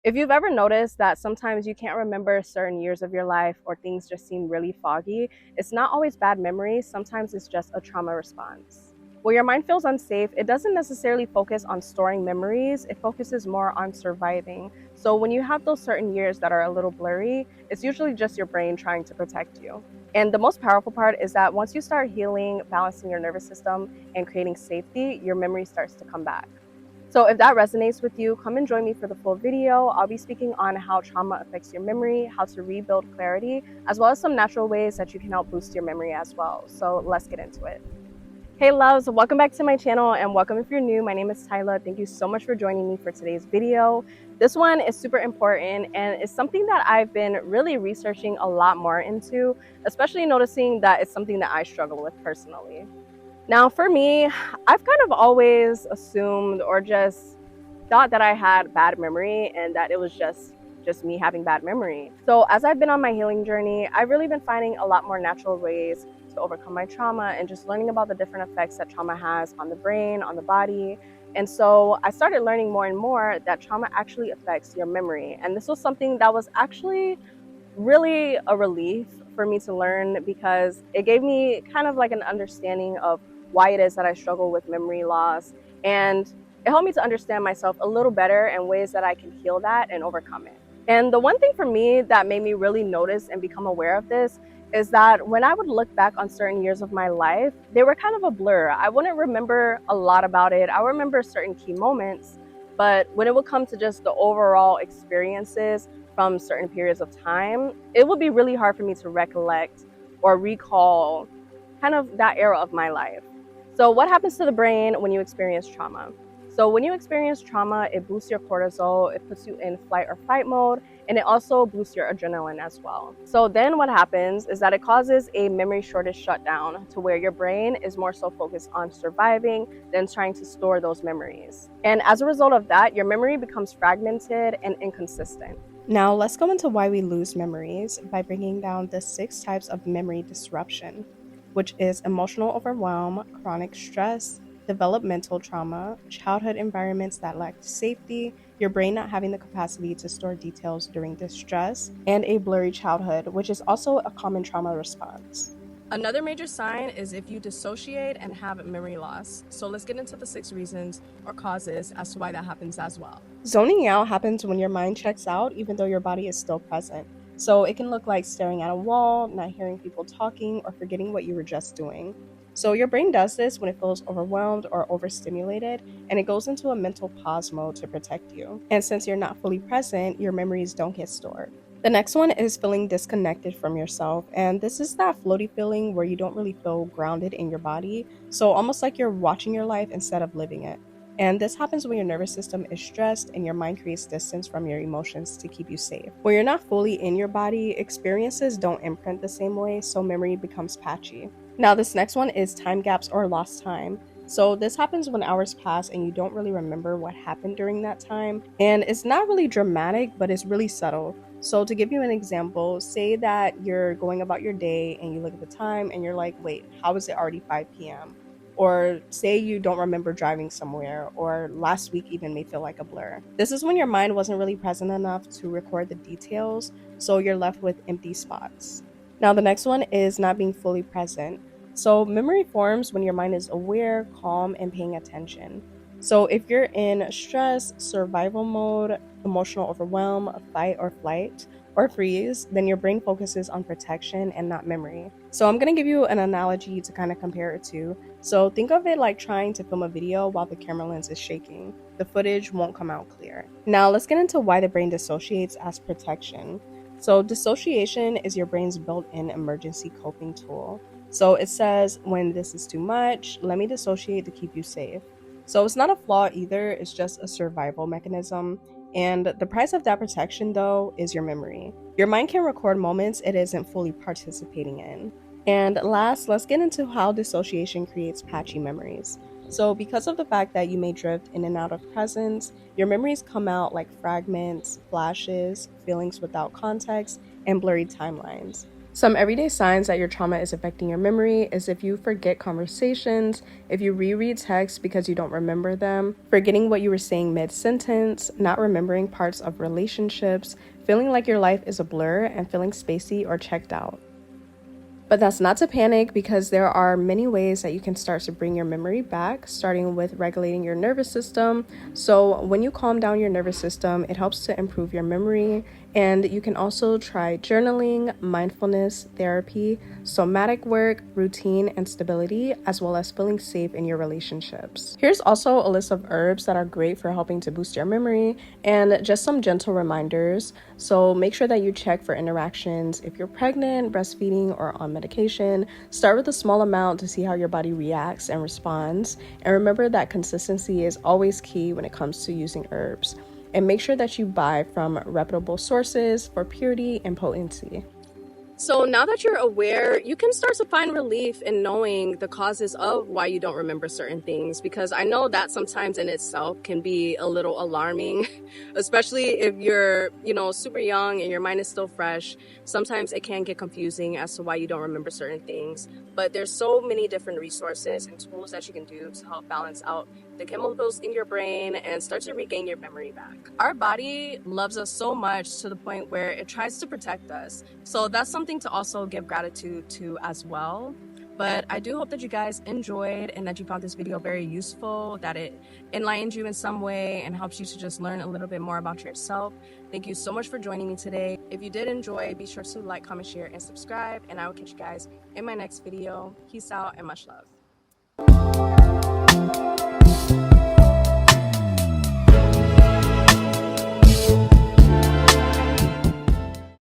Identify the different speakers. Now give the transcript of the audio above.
Speaker 1: If you've ever noticed that sometimes you can't remember certain years of your life or things just seem really foggy, it's not always bad memories, sometimes it's just a trauma response. When your mind feels unsafe, it doesn't necessarily focus on storing memories, it focuses more on surviving. So when you have those certain years that are a little blurry, it's usually just your brain trying to protect you. And the most powerful part is that once you start healing, balancing your nervous system, and creating safety, your memory starts to come back. So if that resonates with you, come and join me for the full video. I'll be speaking on how trauma affects your memory, how to rebuild clarity, as well as some natural ways that you can help boost your memory as well. So let's get into it. Hey loves, welcome back to my channel and welcome if you're new. My name is Tyla. Thank you so much for joining me for today's video. This one is super important and it's something that I've been really researching a lot more into, especially noticing that it's something that I struggle with personally. Now, for me, I've kind of always assumed or just thought that I had bad memory and that it was just me having bad memory. So as I've been on my healing journey, I've really been finding a lot more natural ways to overcome my trauma and just learning about the different effects that trauma has on the brain, on the body. And so I started learning more and more that trauma actually affects your memory. And this was something that was actually really a relief for me to learn because it gave me kind of like an understanding of why it is that I struggle with memory loss. And it helped me to understand myself a little better and ways that I can heal that and overcome it. And the one thing for me that made me really notice and become aware of this is that when I would look back on certain years of my life, they were kind of a blur. I wouldn't remember a lot about it. I remember certain key moments, but when it would come to just the overall experiences from certain periods of time, it would be really hard for me to recollect or recall kind of that era of my life. So what happens to the brain when you experience trauma? So when you experience trauma, it boosts your cortisol, it puts you in flight or fight mode, and it also boosts your adrenaline as well. So then what happens is that it causes a memory shortage shutdown to where your brain is more so focused on surviving than trying to store those memories. And as a result of that, your memory becomes fragmented and inconsistent. Now let's go into why we lose memories by breaking down the 6 types of memory disruption, which is emotional overwhelm, chronic stress, developmental trauma, childhood environments that lacked safety, your brain not having the capacity to store details during distress, and a blurry childhood, which is also a common trauma response. Another major sign is if you dissociate and have memory loss. So let's get into the 6 reasons or causes as to why that happens as well. Zoning out happens when your mind checks out even though your body is still present. So it can look like staring at a wall, not hearing people talking, or forgetting what you were just doing. So your brain does this when it feels overwhelmed or overstimulated, and it goes into a mental pause mode to protect you. And since you're not fully present, your memories don't get stored. The next one is feeling disconnected from yourself, and this is that floaty feeling where you don't really feel grounded in your body, so almost like you're watching your life instead of living it. And this happens when your nervous system is stressed and your mind creates distance from your emotions to keep you safe. When you're not fully in your body, experiences don't imprint the same way, so memory becomes patchy. Now, this next one is time gaps or lost time. So this happens when hours pass and you don't really remember what happened during that time. And it's not really dramatic, but it's really subtle. So to give you an example, say that you're going about your day and you look at the time and you're like, wait, how is it already 5 p.m.? Or say you don't remember driving somewhere, or last week even may feel like a blur. This is when your mind wasn't really present enough to record the details, so you're left with empty spots. Now the next one is not being fully present. So memory forms when your mind is aware, calm, and paying attention. So if you're in stress, survival mode, emotional overwhelm, fight or flight, or freeze, then your brain focuses on protection and not memory. So I'm going to give you an analogy to kind of compare it to. So think of it like trying to film a video while the camera lens is shaking. The footage won't come out clear. Now let's get into why the brain dissociates as protection. So dissociation is your brain's built-in emergency coping tool. So it says, when this is too much, let me dissociate to keep you safe. So it's not a flaw either, it's just a survival mechanism. And the price of that protection, though, is your memory. Your mind can record moments it isn't fully participating in. And last, let's get into how dissociation creates patchy memories. So because of the fact that you may drift in and out of presence, your memories come out like fragments, flashes, feelings without context, and blurry timelines. Some everyday signs that your trauma is affecting your memory is if you forget conversations, if you reread texts because you don't remember them, forgetting what you were saying mid-sentence, not remembering parts of relationships, feeling like your life is a blur, and feeling spacey or checked out. But that's not to panic, because there are many ways that you can start to bring your memory back, starting with regulating your nervous system. So when you calm down your nervous system, it helps to improve your memory. And you can also try journaling, mindfulness, therapy, somatic work, routine, and stability, as well as feeling safe in your relationships. Here's also a list of herbs that are great for helping to boost your memory, and just some gentle reminders. So make sure that you check for interactions if you're pregnant, breastfeeding, or on medication. Start with a small amount to see how your body reacts and responds. And remember that consistency is always key when it comes to using herbs. And make sure that you buy from reputable sources for purity and potency. So now that you're aware, you can start to find relief in knowing the causes of why you don't remember certain things, because I know that sometimes in itself can be a little alarming, especially if you're, super young and your mind is still fresh. Sometimes it can get confusing as to why you don't remember certain things, but there's so many different resources and tools that you can do to help balance out the chemicals in your brain and start to regain your memory back. Our body loves us so much to the point where it tries to protect us. So that's something to also give gratitude to as well. But I do hope that you guys enjoyed and that you found this video very useful, that it enlightened you in some way and helps you to just learn a little bit more about yourself. Thank you so much for joining me today. If you did enjoy, be sure to like, comment, share, and subscribe. And I will catch you guys in my next video. Peace out and much love.